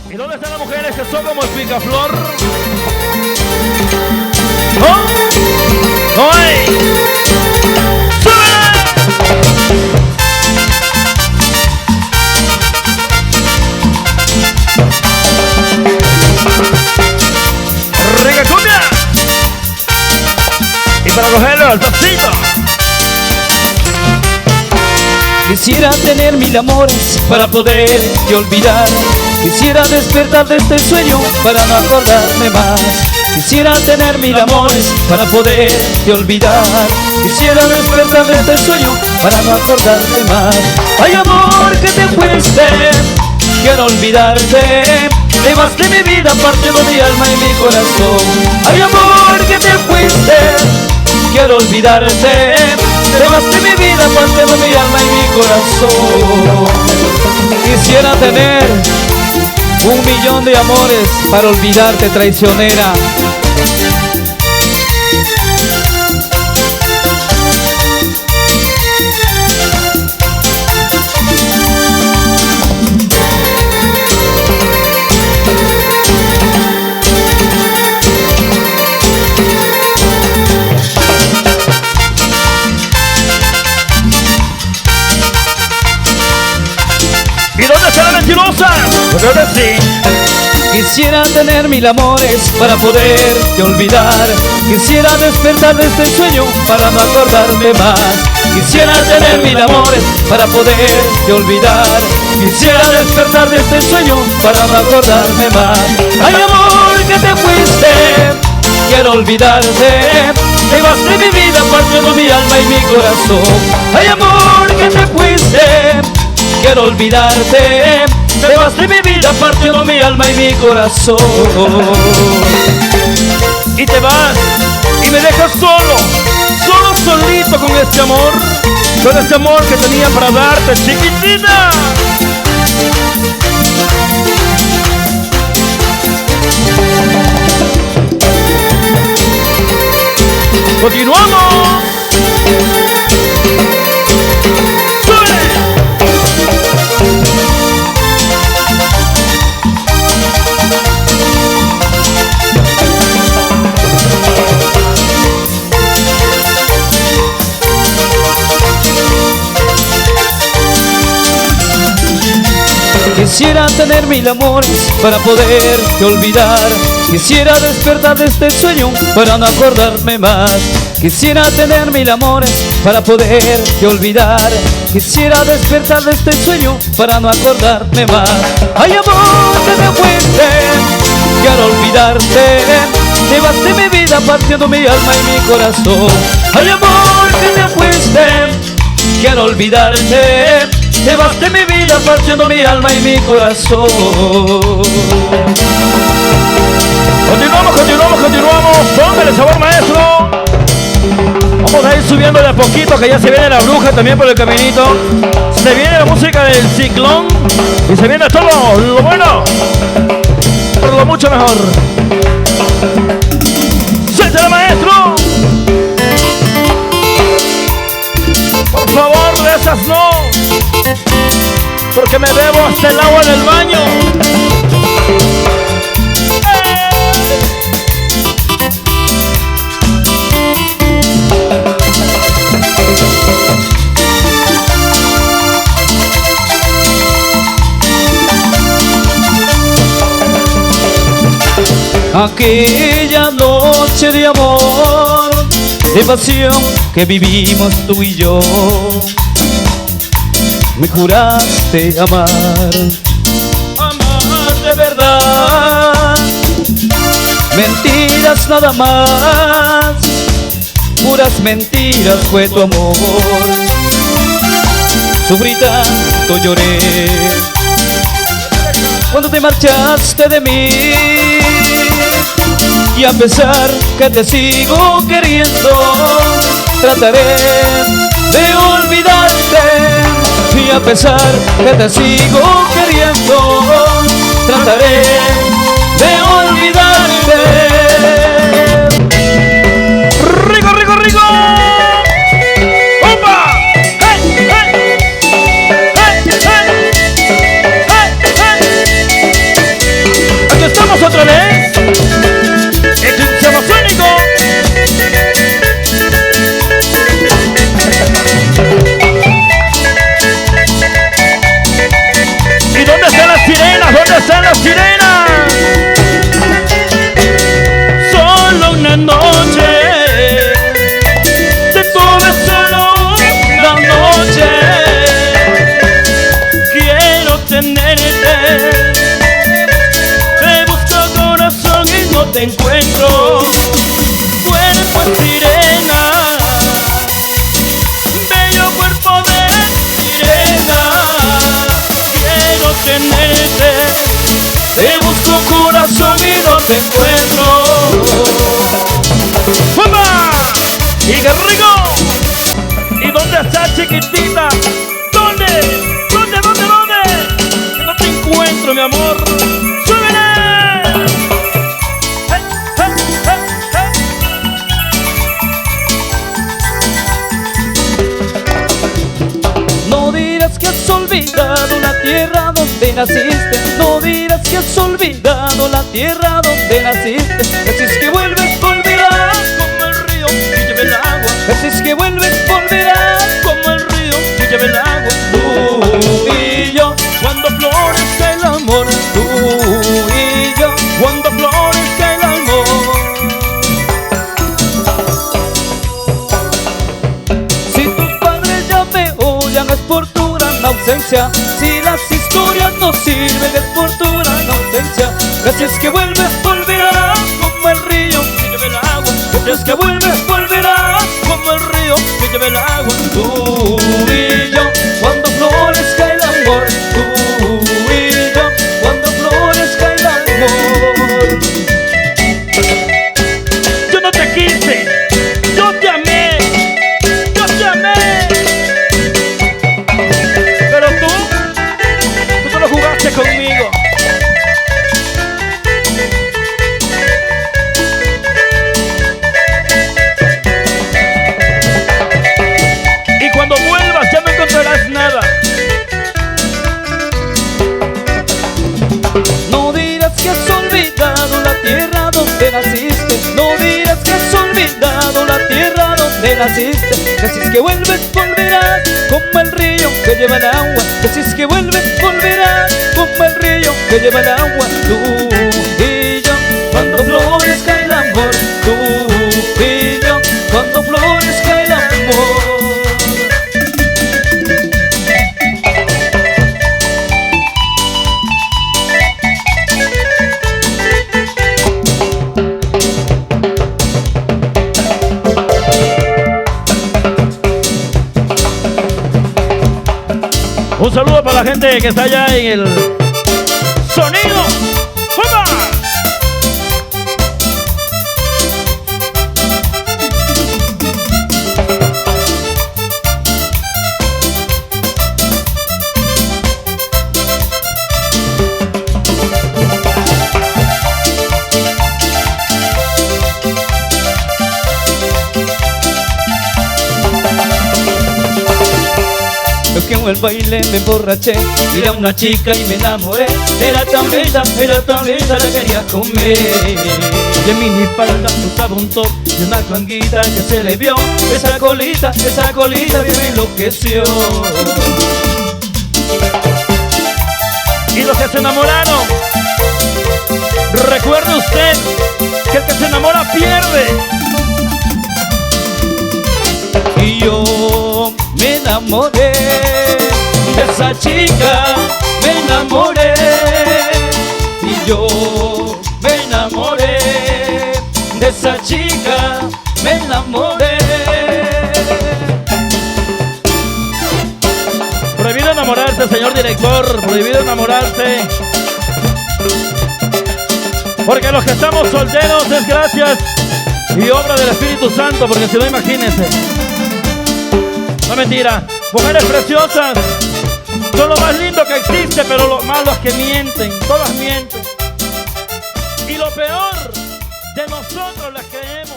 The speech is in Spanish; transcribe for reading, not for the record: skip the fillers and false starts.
¿Y dónde están las mujeres que son como el picaflor? ¿No? ¡No hay! ¡Sube! ¡Rica cumbia! Y para cogerlo al pasito. Quisiera tener 1000 amores para poderte olvidar. Quisiera despertar de este sueño para no acordarme más. Quisiera tener 1000 amores para poderte olvidar. Quisiera despertar de este sueño para no acordarme más. Ay, amor, que te fuiste, quiero olvidarte. Te vas de mi vida partiendo mi alma y mi corazón. Ay, amor, que te fuiste, quiero olvidarte. Te vas de mi vida partiendo mi alma y mi corazón. Quisiera tener 1.000.000 de amores para olvidarte, traicionera. ¿Y dónde está la mentirosa? Yo creo que sí. Quisiera tener 1000 amores para poderte olvidar. Quisiera despertar de este sueño para no acordarme más. Quisiera tener 1000 amores para poderte olvidar. Quisiera despertar de este sueño para no acordarme más. Ay, amor, que te fuiste, quiero olvidarte. Te vas de mi vida partiendo mi alma y mi corazón. Ay, amor, que te fuiste, quiero olvidarte. Te vas de mi vida partiendo mi alma y mi corazón. Y te vas y me dejas solo, solito con este amor que tenía para darte, chiquitita. Continuamos. Quisiera tener 1000 amores para poderte olvidar. Quisiera despertar de este sueño para no acordarme más. Quisiera tener 1000 amores para poderte olvidar. Quisiera despertar de este sueño para no acordarme más. Ay, amor, que te fuiste, quiero olvidarte. Te vas de mi vida partiendo mi alma y mi corazón. Ay, amor, que te fuiste, quiero olvidarte. Te vas de mi vida partiendo mi alma y mi corazón. Continuamos. Póngale sabor, maestro. Vamos a ir subiendo de a poquito, que ya se viene la bruja también por el caminito. Se viene la música del ciclón y se viene todo lo bueno, pero lo mucho mejor. ¡Suéltala, maestro! Por favor, de esas no, porque me bebo hasta el agua del baño. Aquella noche de amor, de pasión que vivimos tú y yo, me juraste amar, amar de verdad. Mentiras nada más, puras mentiras fue tu amor. Sufrí tanto, lloré cuando te marchaste de mí. Y a pesar que te sigo queriendo, trataré de olvidarte. Y a pesar que te sigo queriendo, trataré de olvidarte. ¡Rico, rico, rico! ¡Opa! ¡Hey, hey! ¡Hey, hey! ¡Hey, hey! otra vez. Eclipse amazónico. ¿Y dónde están las sirenas? ¿Dónde están las sirenas? Solo una noche te tuve, solo una noche. Quiero tenerte, te busco corazón y no te encuentro. Cuerpo es sirena, bello cuerpo de sirena. Quiero tenerte, te busco corazón y no te encuentro. ¡Fuma! ¡Y qué rico! ¿Y dónde está, chiquitita? ¿Dónde? ¿Dónde? Que no te encuentro, mi amor. ¡Súbele! ¡Hey, hey, hey, hey! No dirás que has olvidado la tierra donde naciste. No dirás que has olvidado la tierra donde naciste. Así es que vuelves, volverás como el río que lleva el agua. Así es que vuelves, volverás como el río que lleva el agua. Tú y yo, cuando florezca el amor. Tú y yo, cuando florezca el amor. Si tus padres ya me odian es por tu gran ausencia. Si las historias no sirven es por tu gran ausencia. Así es que vuelves, volverás como el río que lleva el agua. Así es que vuelves, volverás como el río que lleva el agua. Tú y yo, cuando florezca el amor. Tú y yo, cuando florezca el amor. Yo no te quise, yo te amé, yo te amé. Pero tú te lo jugaste conmigo. Y cuando vuelvas ya no encontrarás nada. No dirás que has olvidado la tierra donde naciste. No dirás que has olvidado la tierra donde naciste. Que si es que vuelves, volverás como el río que lleva el agua. Que si es que vuelves, volverás como el río que lleva el agua. Tú y yo, cuando florezca el amor. Tú y yo, cuando florezca el amor. Un saludo para la gente que está allá en el sonido. ¡Fuma! Yo que en el baile me emborraché, miré a una chica y me enamoré. Era tan bella, la quería comer. Y en mi espalda usaba un top y una canguita que se le vio. Esa colita que me enloqueció. Y los que se enamoraron, recuerde usted que el que se enamora pierde. Y yo me enamoré de esa chica, me enamoré. Y yo me enamoré de esa chica, me enamoré. Prohibido enamorarse, señor director, prohibido enamorarse. Porque los que estamos solteros es gracias y obra del Espíritu Santo, porque si no, imagínense. No, mentira. Mujeres preciosas son lo más lindo que existe, pero lo malo es que mienten. Todas mienten. Y lo peor, de nosotros las creemos.